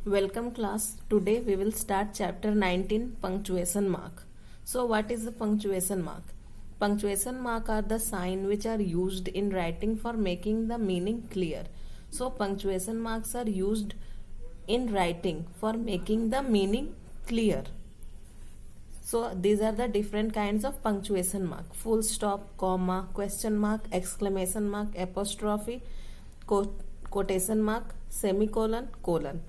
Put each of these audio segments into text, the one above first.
Welcome class. Today we will start chapter 19 punctuation mark. So what is the punctuation mark? Punctuation mark are the sign which are used in writing for making the meaning clear. So punctuation marks are used in writing for making the meaning clear. So these are the different kinds of punctuation mark: full stop, comma, question mark, exclamation mark, apostrophe, quotation mark, semicolon, colon.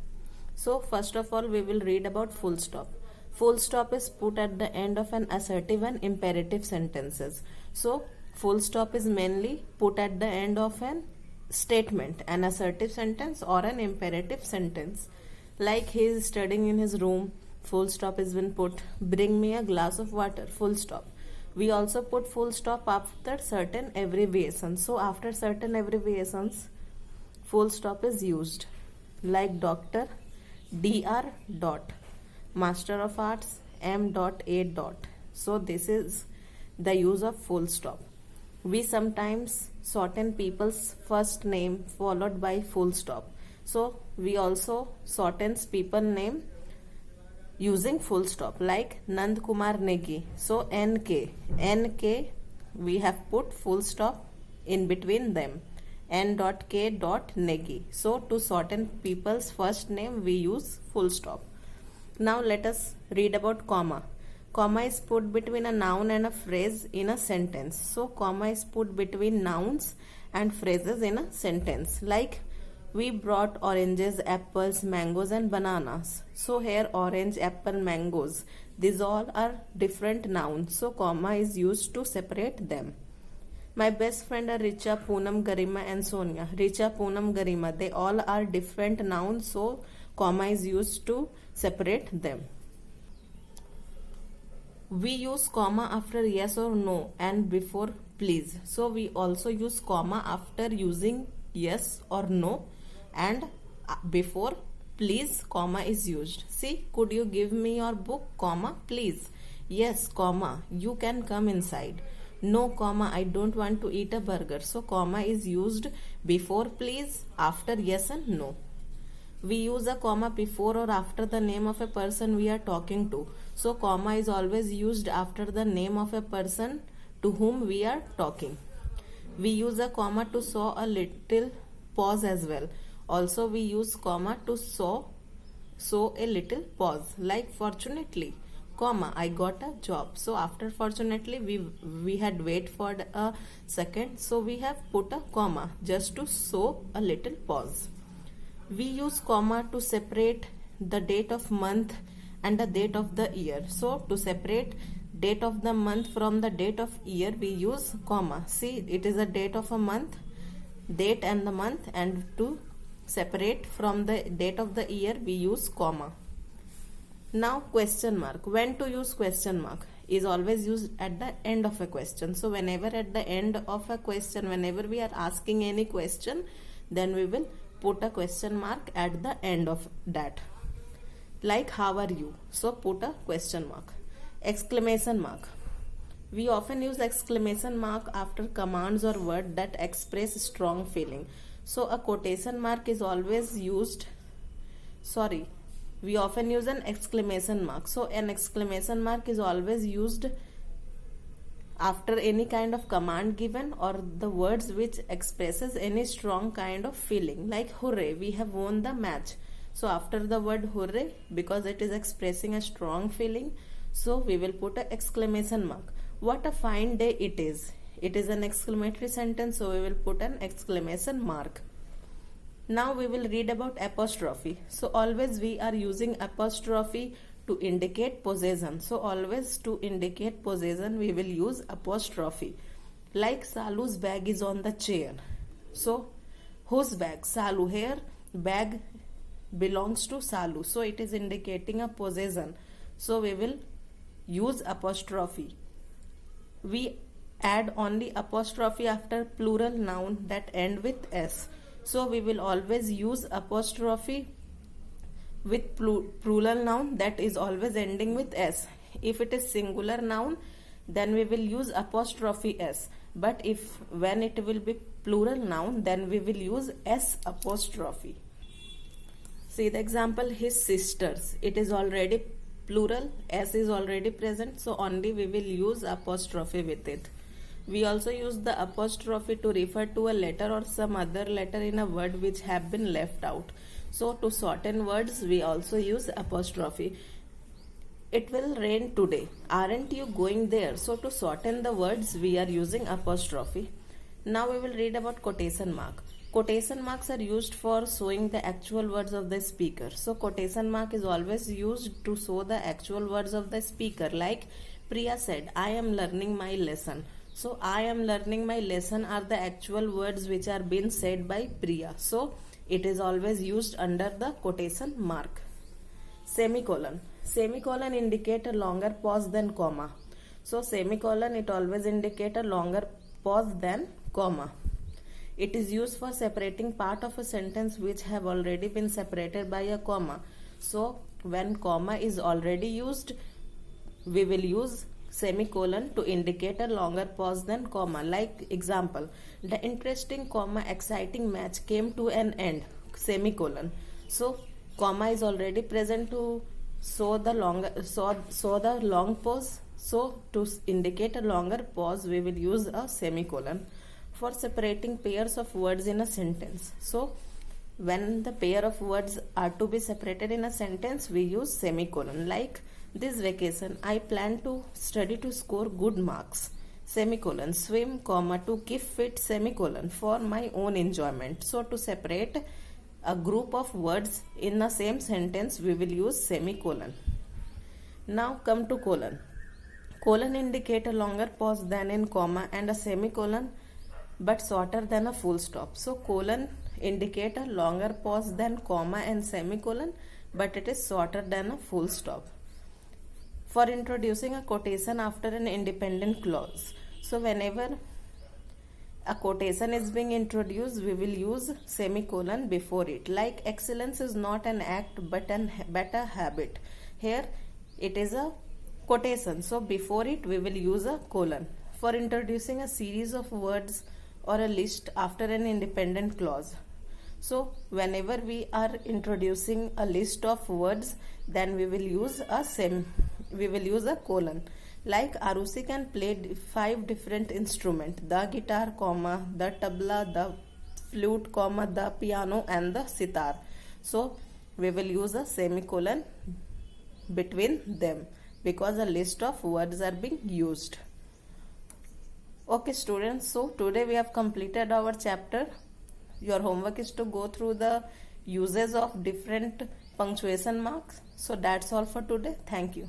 So first of all we will read about full stop. Full stop is put at the end of an assertive and imperative sentences. So full stop is mainly put at the end of an statement, an assertive sentence or an imperative sentence. Like he is studying in his room, full stop is been put. Bring me a glass of water, full stop. We also put full stop after certain abbreviations. So after certain abbreviations, full stop is used. Like doctor, Dr. dot, Master of Arts, M. dot A. dot. So this is the use of full stop. We sometimes shorten people's first name followed by full stop. So we also shorten people name using full stop, like Nand Kumar Negi. So NK we have put full stop in between them. N.K. Negi. So to shorten people's first name we use full stop. Now let us read about comma. Comma is put between a noun and a phrase in a sentence. So comma is put between nouns and phrases in a sentence. Like we brought oranges, apples, mangoes and bananas. So here orange, apple, mangoes, these all are different nouns. So comma is used to separate them. My best friend are Richa, Poonam, Garima and Sonia. Richa, Poonam, Garima, they all are different nouns, so comma is used to separate them. We use comma after yes or no and before please. So we also use comma after using yes or no and before please comma is used. See, could you give me your book, comma, please. Yes, comma, you can come inside. No, comma, I don't want to eat a burger. So comma is used before please, after yes and no. We use a comma before or after the name of a person we are talking to. So comma is always used after the name of a person to whom we are talking. We use a comma to show a little pause as well. Also we use comma to show a little pause, like fortunately, comma, I got a job. So after fortunately we had wait for a second, so we have put a comma just to show a little pause. We use comma to separate the date of month and the date of the year. So to separate date of the month from the date of year we use comma. See, it is a date of a month, date and the month, and to separate from the date of the year we use comma. Now question mark. When to use question mark is always used at the end of a question. So whenever at the end of a question, whenever we are asking any question, then we will put a question mark at the end of that. Like how are you? So put a question mark. Exclamation mark. We often use exclamation mark after commands or words that express strong feeling. So a quotation mark is always used, we often use an exclamation mark. So an exclamation mark is always used after any kind of command given or the words which expresses any strong kind of feeling. Like hooray, we have won the match. So after the word hooray, because it is expressing a strong feeling, so we will put an exclamation mark. What a fine day it is. It is an exclamatory sentence, so we will put an exclamation mark. Now we will read about apostrophe. So always we are using apostrophe to indicate possession. So always to indicate possession we will use apostrophe. Like Salu's bag is on the chair. So whose bag? Salu. Here bag belongs to Salu. So it is indicating a possession. So we will use apostrophe. We add only apostrophe after plural noun that end with S. So we will always use apostrophe with plural noun that is always ending with S. If it is singular noun, then we will use apostrophe S. But when it will be plural noun, then we will use S apostrophe. See the example, his sisters. It is already plural, s is already present, so only we will use apostrophe with it. We also use the apostrophe to refer to a letter or some other letter in a word which have been left out. So to shorten words, we also use apostrophe. It will rain today. Aren't you going there? So to shorten the words, we are using apostrophe. Now we will read about quotation mark. Quotation marks are used for showing the actual words of the speaker. So quotation mark is always used to show the actual words of the speaker. Like Priya said, I am learning my lesson. So I am learning my lesson are the actual words which are being said by Priya. So it is always used under the quotation mark. Semicolon. Semicolon indicate a longer pause than comma. So semicolon, it always indicate a longer pause than comma. It is used for separating part of a sentence which have already been separated by a comma. So when comma is already used, we will use semicolon to indicate a longer pause than comma. Like example, the interesting comma exciting match came to an end, semicolon. So comma is already present to show the long pause. So to indicate a longer pause, we will use a semicolon. For separating pairs of words in a sentence. So when the pair of words are to be separated in a sentence, we use semicolon. Like this vacation, I plan to study to score good marks. Semicolon. Swim, comma, to keep fit, semicolon, for my own enjoyment. So to separate a group of words in the same sentence, we will use semicolon. Now come to colon. Colon indicate a longer pause than in comma, and a semicolon but shorter than a full stop. So colon indicate a longer pause than comma and semicolon, but it is shorter than a full stop. For introducing a quotation after an independent clause. So whenever a quotation is being introduced, we will use semicolon before it. Like excellence is not an act but a habit. Here it is a quotation, so before it we will use a colon. For introducing a series of words or a list after an independent clause. So whenever we are introducing a list of words, then we will use a colon. Like Arusi can play 5 different instruments: the guitar, comma, the tabla, the flute, comma, the piano, and the sitar. So we will use a semicolon between them because a list of words are being used. Okay students, so today we have completed our chapter. Your homework is to go through the uses of different punctuation marks. So that's all for today. Thank you.